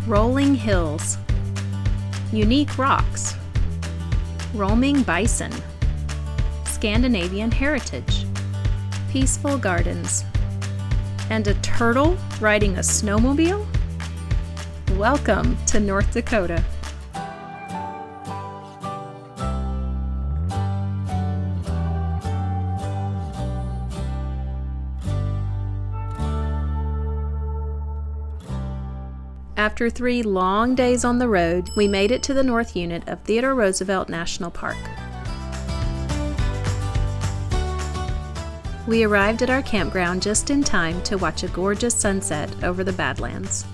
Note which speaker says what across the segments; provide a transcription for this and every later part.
Speaker 1: rolling hills, unique rocks, roaming bison, Scandinavian heritage, peaceful gardens, and a turtle riding a snowmobile? Welcome to North Dakota. After 3 long days on the road, we made it to the north unit of Theodore Roosevelt National Park. We arrived at our campground just in time to watch a gorgeous sunset over the Badlands.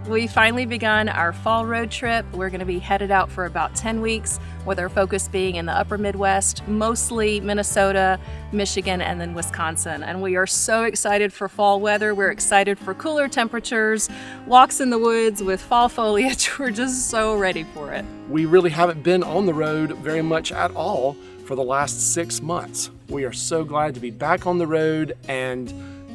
Speaker 1: We finally begun our fall road trip. We're going to be headed out for about 10 weeks, with our focus being in the upper Midwest, mostly Minnesota, Michigan, and then Wisconsin. And we are so excited for fall weather. We're excited for cooler temperatures, walks in the woods with fall foliage. We're just so ready for it.
Speaker 2: We really haven't been on the road very much at all for the last 6 months. We are so glad to be back on the road and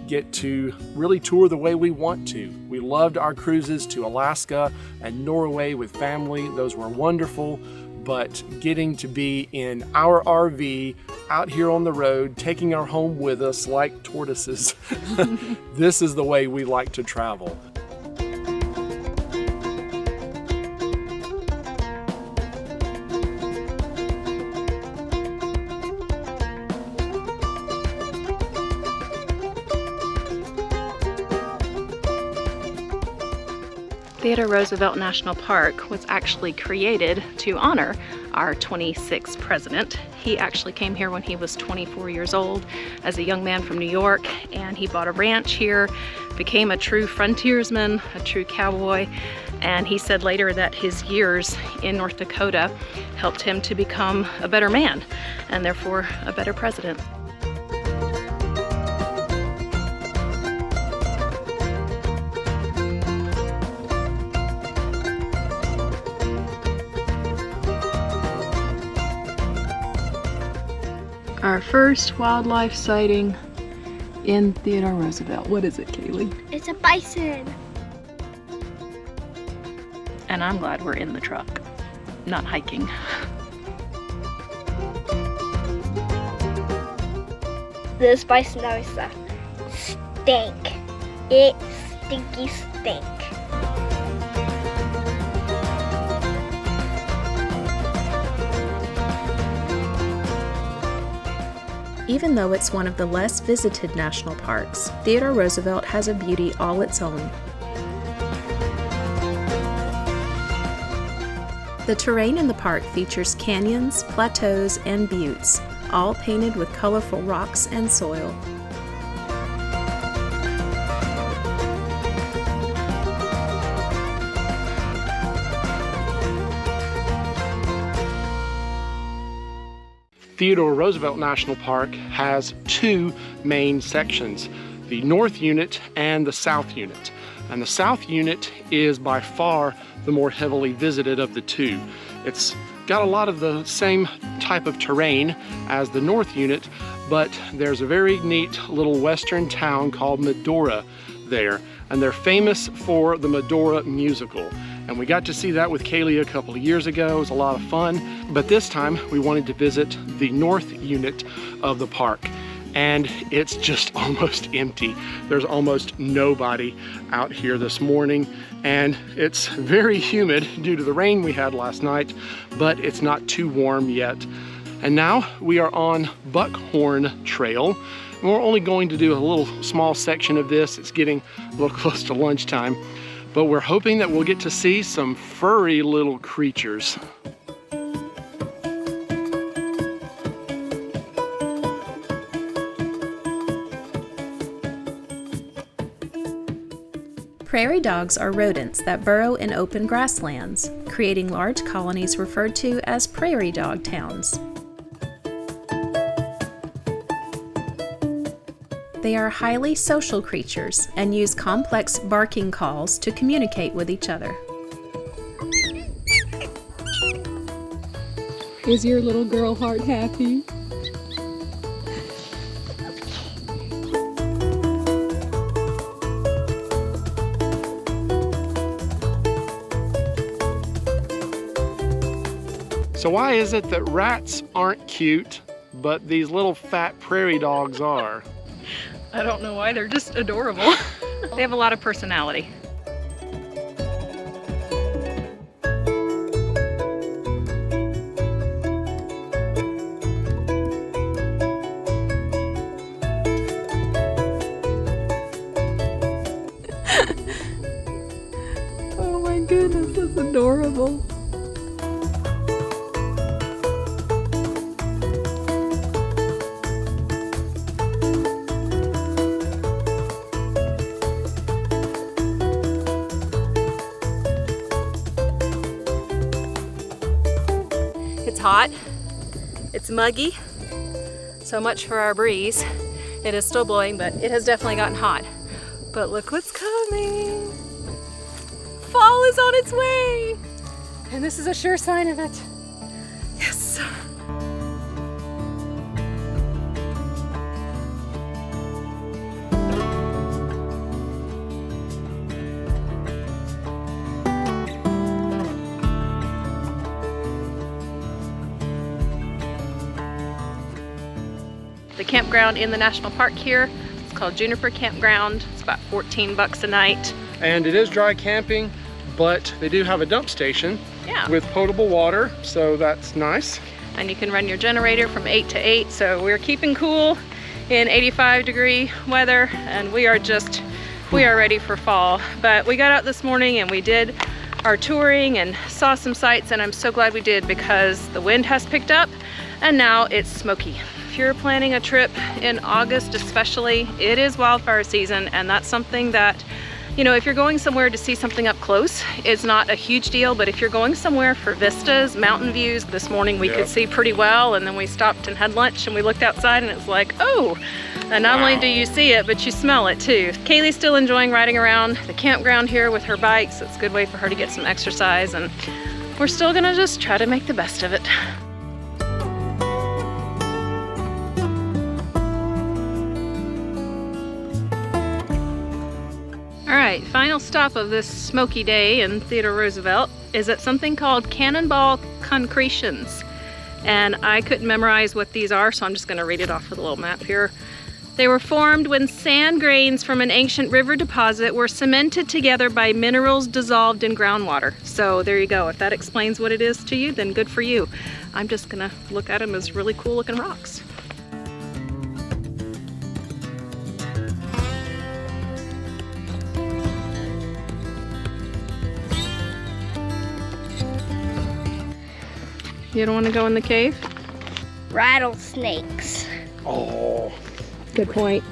Speaker 2: get to really tour the way we want to. We loved our cruises to Alaska and Norway with family. Those were wonderful, but getting to be in our RV out here on the road, taking our home with us like tortoises, this is the way we like to travel.
Speaker 1: Theodore Roosevelt National Park was actually created to honor our 26th president. He actually came here when he was 24 years old as a young man from New York, and he bought a ranch here, became a true frontiersman, a true cowboy, and he said later that his years in North Dakota helped him to become a better man and therefore a better president. Our first wildlife sighting in Theodore Roosevelt. What is it, Kaylee?
Speaker 3: It's a bison.
Speaker 1: And I'm glad we're in the truck, not hiking.
Speaker 3: This bison always stink. It stinky stink.
Speaker 1: Even though it's one of the less visited national parks, Theodore Roosevelt has a beauty all its own. The terrain in the park features canyons, plateaus, and buttes, all painted with colorful rocks and soil.
Speaker 2: Theodore Roosevelt National Park has 2 main sections, the North Unit and the South Unit. And the South Unit is by far the more heavily visited of the 2. It's got a lot of the same type of terrain as the North Unit, but there's a very neat little western town called Medora there, and they're famous for the Medora musical. And we got to see that with Kaylee a couple of years ago. It was a lot of fun. But this time we wanted to visit the North Unit of the park. And it's just almost empty. There's almost nobody out here this morning. And it's very humid due to the rain we had last night, but it's not too warm yet. And now we are on Buckhorn Trail. And we're only going to do a little small section of this. It's getting a little close to lunchtime. But we're hoping that we'll get to see some furry little creatures.
Speaker 1: Prairie dogs are rodents that burrow in open grasslands, creating large colonies referred to as prairie dog towns. They are highly social creatures and use complex barking calls to communicate with each other. Is your little girl heart happy?
Speaker 2: So why is it that rats aren't cute, but these little fat prairie dogs are?
Speaker 1: I don't know why, they're just adorable. They have a lot of personality. Oh my goodness, that's adorable. It's hot, it's muggy, so much for our breeze. It is still blowing, but it has definitely gotten hot. But look what's coming. Fall is on its way. And this is a sure sign of it. Yes. The campground in the national park here, it's called Juniper Campground. It's about 14 bucks a night.
Speaker 2: And it is dry camping, but they do have a dump station with potable water, so that's nice.
Speaker 1: And you can run your generator from 8 to 8, so we're keeping cool in 85-degree weather, and we are ready for fall. But we got out this morning and we did our touring and saw some sights, and I'm so glad we did because the wind has picked up and now it's smoky. If you're planning a trip in August especially, it is wildfire season, and that's something that, you know, if you're going somewhere to see something up close, it's not a huge deal, but if you're going somewhere for vistas, mountain views, this morning we could see pretty well, and then we stopped and had lunch and we looked outside and it's like, oh, and not only do you see it, but you smell it too. Kaylee's still enjoying riding around the campground here with her bikes. It's a good way for her to get some exercise, and we're still gonna just try to make the best of it. All right, final stop of this smoky day in Theodore Roosevelt is at something called Cannonball Concretions. And I couldn't memorize what these are, so I'm just gonna read it off of the little map here. They were formed when sand grains from an ancient river deposit were cemented together by minerals dissolved in groundwater. So there you go. If that explains what it is to you, then good for you. I'm just gonna look at them as really cool looking rocks. You don't want to go in the cave?
Speaker 3: Rattlesnakes.
Speaker 2: Oh.
Speaker 1: Good point.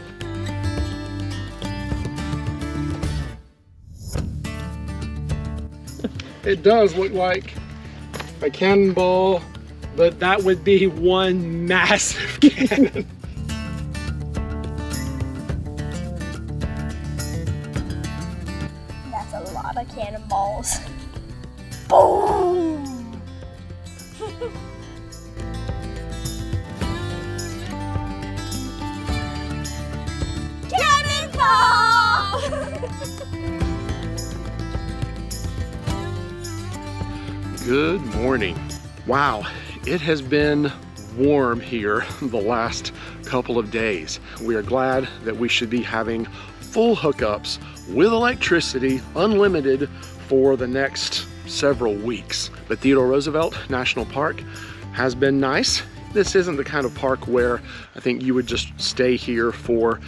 Speaker 2: It does look like a cannonball, but that would be one massive cannon.
Speaker 3: That's a lot of cannonballs. Boom! Cannonball!
Speaker 2: Good morning. Wow, it has been warm here the last couple of days. We are glad that we should be having full hookups with electricity, unlimited, for the next several weeks. The Theodore Roosevelt National Park has been nice. This isn't the kind of park where I think you would just stay here for,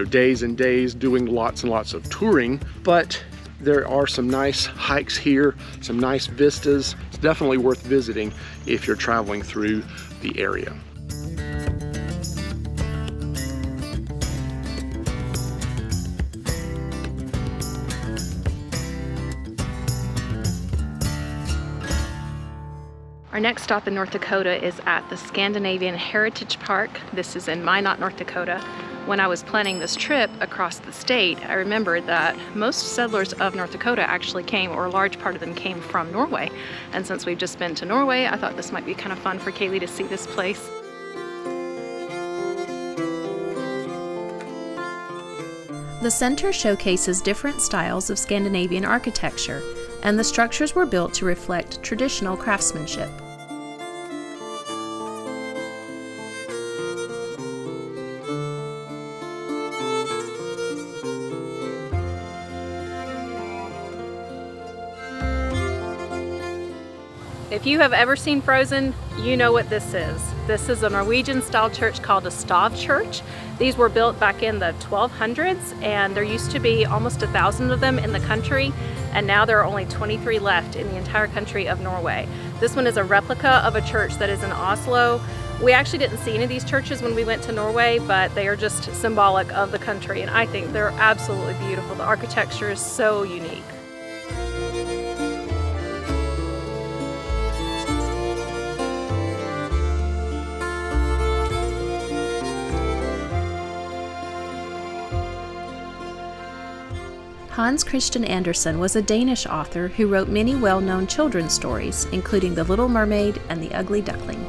Speaker 2: days and days doing lots and lots of touring, but there are some nice hikes here, some nice vistas. It's definitely worth visiting if you're traveling through the area.
Speaker 1: Our next stop in North Dakota is at the Scandinavian Heritage Park. This is in Minot, North Dakota. When I was planning this trip across the state, I remembered that most settlers of North Dakota actually came, or a large part of them came from Norway. And since we've just been to Norway, I thought this might be kind of fun for Kaylee to see this place. The center showcases different styles of Scandinavian architecture, and the structures were built to reflect traditional craftsmanship. If you have ever seen Frozen, you know what this is. This is a Norwegian-style church called a stavkirke. These were built back in the 1200s, and there used to be almost 1,000 of them in the country, and now there are only 23 left in the entire country of Norway. This one is a replica of a church that is in Oslo. We actually didn't see any of these churches when we went to Norway, but they are just symbolic of the country, and I think they're absolutely beautiful. The architecture is so unique. Hans Christian Andersen was a Danish author who wrote many well-known children's stories, including The Little Mermaid and The Ugly Duckling.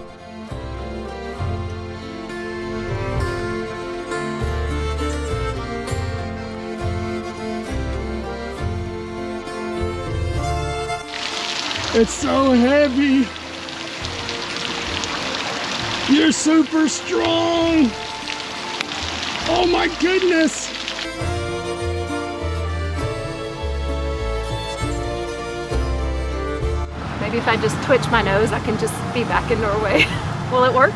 Speaker 2: It's so heavy. You're super strong. Oh my goodness.
Speaker 1: Maybe if I just twitch my nose, I can just be back in Norway. Will it work?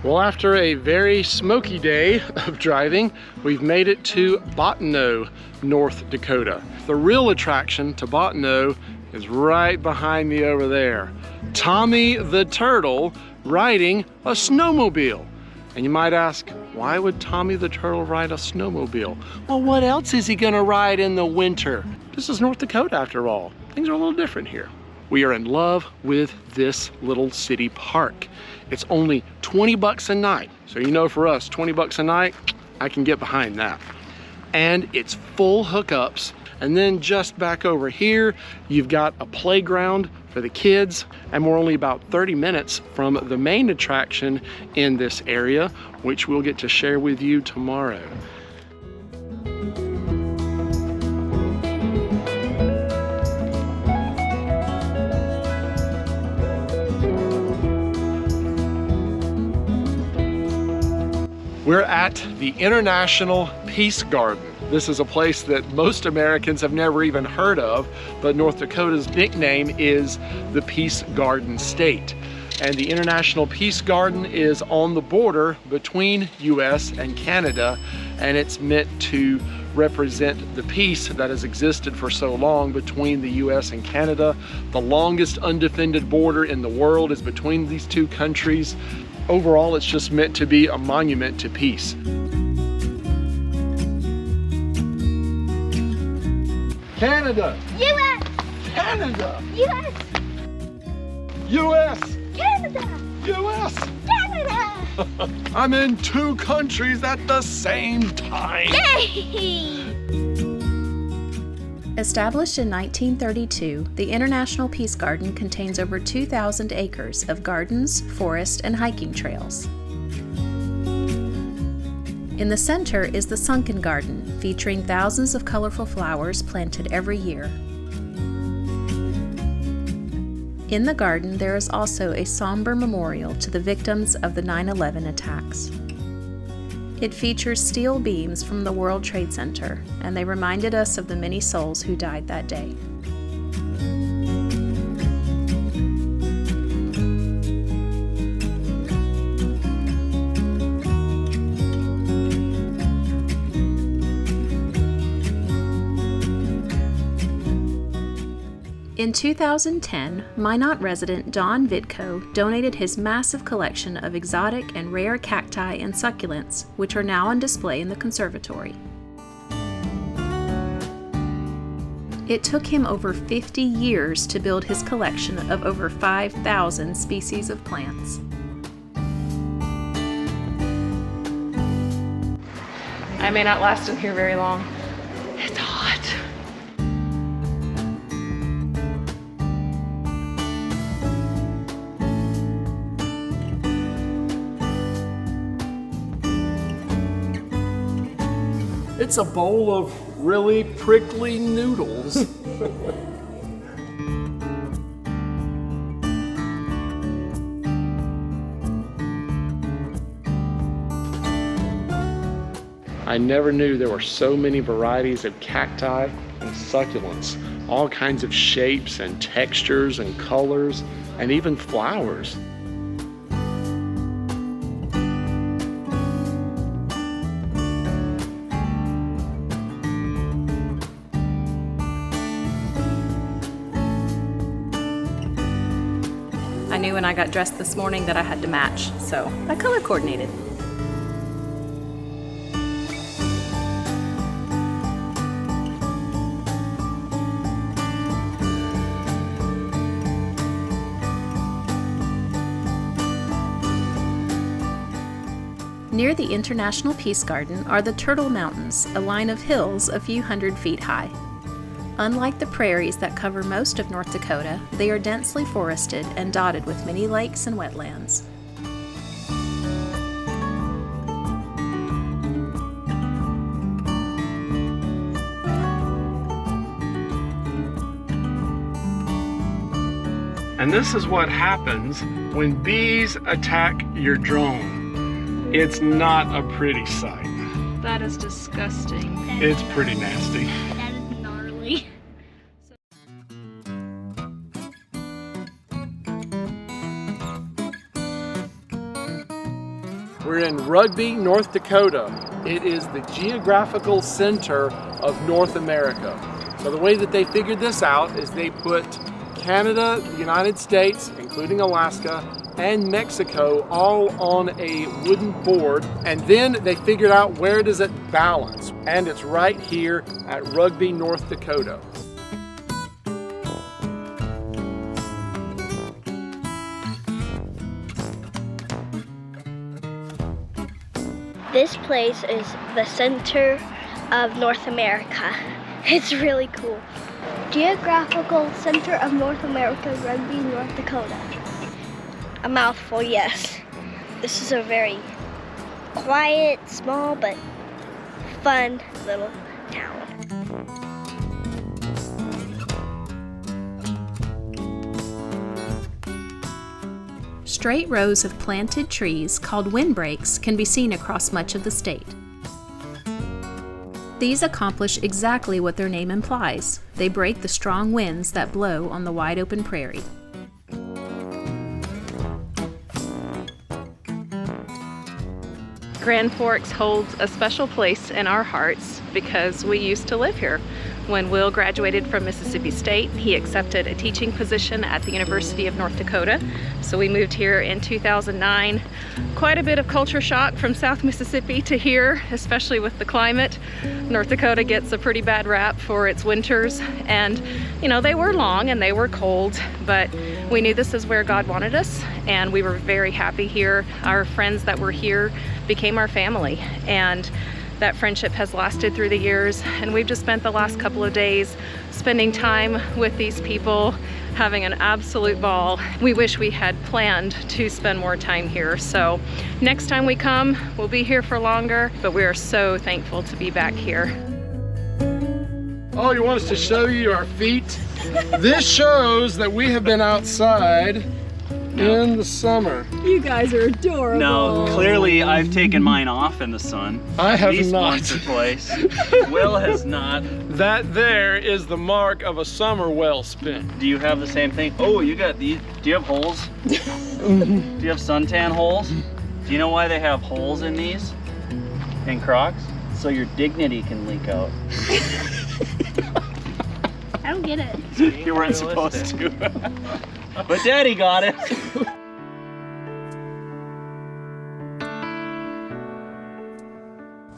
Speaker 2: Well, after a very smoky day of driving, we've made it to Bottineau, North Dakota. The real attraction to Bottineau is right behind me over there. Tommy the Turtle riding a snowmobile. And you might ask, why would Tommy the Turtle ride a snowmobile? Well, what else is he gonna ride in the winter? This is North Dakota after all. Things are a little different here. We are in love with this little city park. It's only 20 bucks a night. So you know, for us, 20 bucks a night, I can get behind that. And it's full hookups. And then just back over here, you've got a playground for the kids, and we're only about 30 minutes from the main attraction in this area, which we'll get to share with you tomorrow. We're at the International Peace Garden. This is a place that most Americans have never even heard of, but North Dakota's nickname is the Peace Garden State. And the International Peace Garden is on the border between US and Canada, and it's meant to represent the peace that has existed for so long between the US and Canada. The longest undefended border in the world is between these two countries. Overall, it's just meant to be a monument to peace. Canada!
Speaker 3: US!
Speaker 2: Canada!
Speaker 3: US!
Speaker 2: US!
Speaker 3: Canada!
Speaker 2: US!
Speaker 3: Canada!
Speaker 2: I'm in two countries at the same time!
Speaker 3: Yay!
Speaker 1: Established in 1932, the International Peace Garden contains over 2,000 acres of gardens, forest, and hiking trails. In the center is the Sunken Garden, featuring thousands of colorful flowers planted every year. In the garden, there is also a somber memorial to the victims of the 9/11 attacks. It features steel beams from the World Trade Center, and they reminded us of the many souls who died that day. In 2010, Minot resident Don Vidko donated his massive collection of exotic and rare cacti and succulents, which are now on display in the conservatory. It took him over 50 years to build his collection of over 5,000 species of plants. I may not last in here very long. It's hot.
Speaker 2: It's a bowl of really prickly noodles. I never knew there were so many varieties of cacti and succulents, all kinds of shapes and textures and colors, and even flowers.
Speaker 1: I knew when I got dressed this morning that I had to match, so I color coordinated. Near the International Peace Garden are the Turtle Mountains, a line of hills a few hundred feet high. Unlike the prairies that cover most of North Dakota, they are densely forested and dotted with many lakes and wetlands.
Speaker 2: And this is what happens when bees attack your drone. It's not a pretty sight.
Speaker 1: That is disgusting.
Speaker 2: It's pretty nasty.
Speaker 3: That is gnarly.
Speaker 2: We're in Rugby, North Dakota. It is the geographical center of North America. So the way that they figured this out is they put Canada, the United States, including Alaska, and Mexico all on a wooden board, and then they figured out where does it balance, and it's right here at Rugby, North Dakota.
Speaker 3: This place is the center of North America. It's really cool. Geographical Center of North America, Rugby, North Dakota. A mouthful, yes. This is a very quiet, small, but fun little town.
Speaker 1: Straight rows of planted trees called windbreaks can be seen across much of the state. These accomplish exactly what their name implies. They break the strong winds that blow on the wide open prairie. Grand Forks holds a special place in our hearts because we used to live here. When Will graduated from Mississippi State, he accepted a teaching position at the University of North Dakota. So we moved here in 2009. Quite a bit of culture shock from South Mississippi to here, especially with the climate. North Dakota gets a pretty bad rap for its winters, and you know, they were long and they were cold, but we knew this is where God wanted us, and we were very happy here. Our friends that were here became our family, and that friendship has lasted through the years, and we've just spent the last couple of days spending time with these people, having an absolute ball. We wish we had planned to spend more time here, so next time we come, we'll be here for longer, but we are so thankful to be back here.
Speaker 2: Oh, you want us to show you our feet? This shows that we have been outside in the summer.
Speaker 1: You guys are adorable.
Speaker 4: No, clearly I've taken mine off in the sun.
Speaker 2: I have
Speaker 4: At least
Speaker 2: not.
Speaker 4: once or twice. Will has not.
Speaker 2: That there is the mark of a summer well spent.
Speaker 4: Do you have the same thing? Oh, you got these. Do you have holes? Do you have suntan holes? Do you know why they have holes in these? In Crocs? So your dignity can leak out.
Speaker 3: I don't get it.
Speaker 4: You weren't supposed to. But Daddy got it.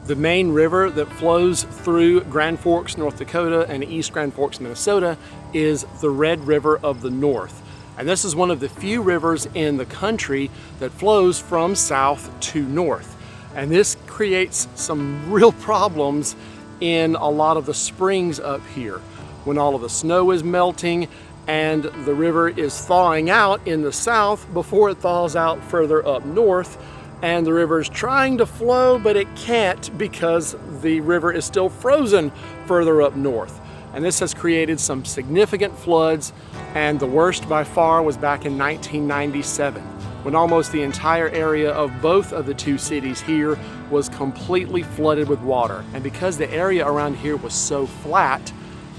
Speaker 2: The main river that flows through Grand Forks, North Dakota and East Grand Forks, Minnesota is the Red River of the North. And this is one of the few rivers in the country that flows from south to north. And this creates some real problems in a lot of the springs up here. When all of the snow is melting and the river is thawing out in the south before it thaws out further up north, and the river is trying to flow, but it can't because the river is still frozen further up north. And this has created some significant floods, and the worst by far was back in 1997, when almost the entire area of both of the two cities here was completely flooded with water. And because the area around here was so flat,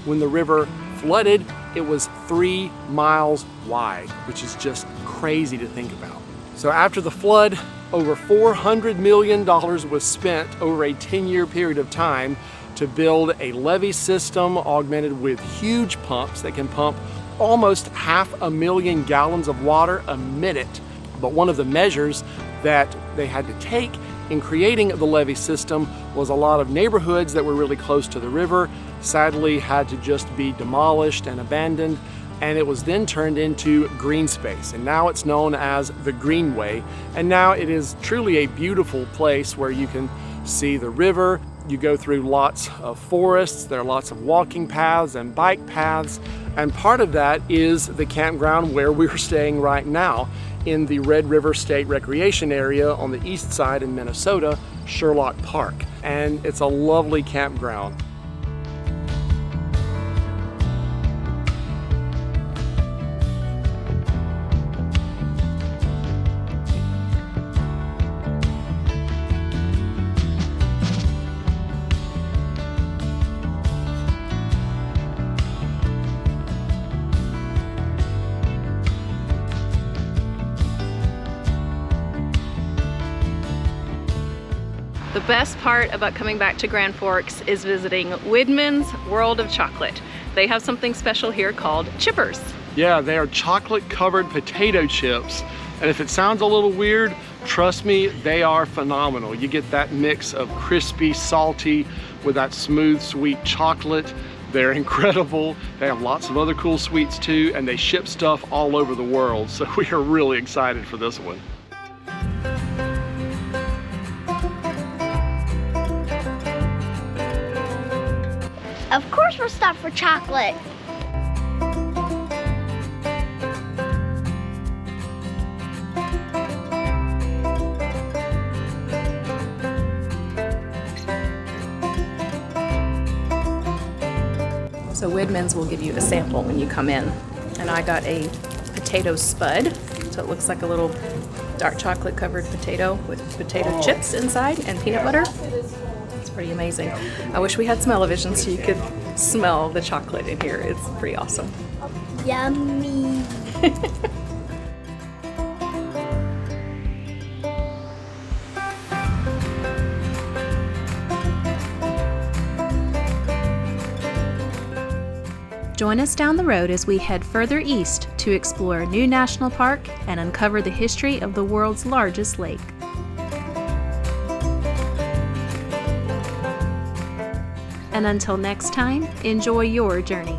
Speaker 2: when the river flooded, it was 3 miles wide, which is just crazy to think about. So after the flood, over $400 million was spent over a 10-year period of time to build a levee system augmented with huge pumps that can pump almost 500,000 gallons of water a minute. But one of the measures that they had to take in creating the levee system was a lot of neighborhoods that were really close to the river sadly had to just be demolished and abandoned, and it was then turned into green space, and now it's known as the Greenway. And now it is truly a beautiful place where you can see the river. You go through lots of forests, there are lots of walking paths and bike paths, and part of that is the campground where we're staying right now in the Red River State Recreation Area on the east side in Minnesota, Sherlock Park. And it's a lovely campground.
Speaker 1: The best part about coming back to Grand Forks is visiting Widman's World of Chocolate. They have something special here called chippers.
Speaker 2: Yeah, they are chocolate covered potato chips. And if it sounds a little weird, trust me, they are phenomenal. You get that mix of crispy, salty with that smooth, sweet chocolate. They're incredible. They have lots of other cool sweets too, and they ship stuff all over the world. So we are really excited for this one.
Speaker 3: Of course we'll stop for chocolate.
Speaker 1: So Widman's will give you a sample when you come in. And I got a potato spud. So it looks like a little dark chocolate covered potato with potato chips inside and peanut butter. It's pretty amazing. I wish we had smell-o-vision so you could smell the chocolate in here. It's pretty awesome.
Speaker 3: Yummy.
Speaker 1: Join us down the road as we head further east to explore a new national park and uncover the history of the world's largest lake. And until next time, enjoy your journey.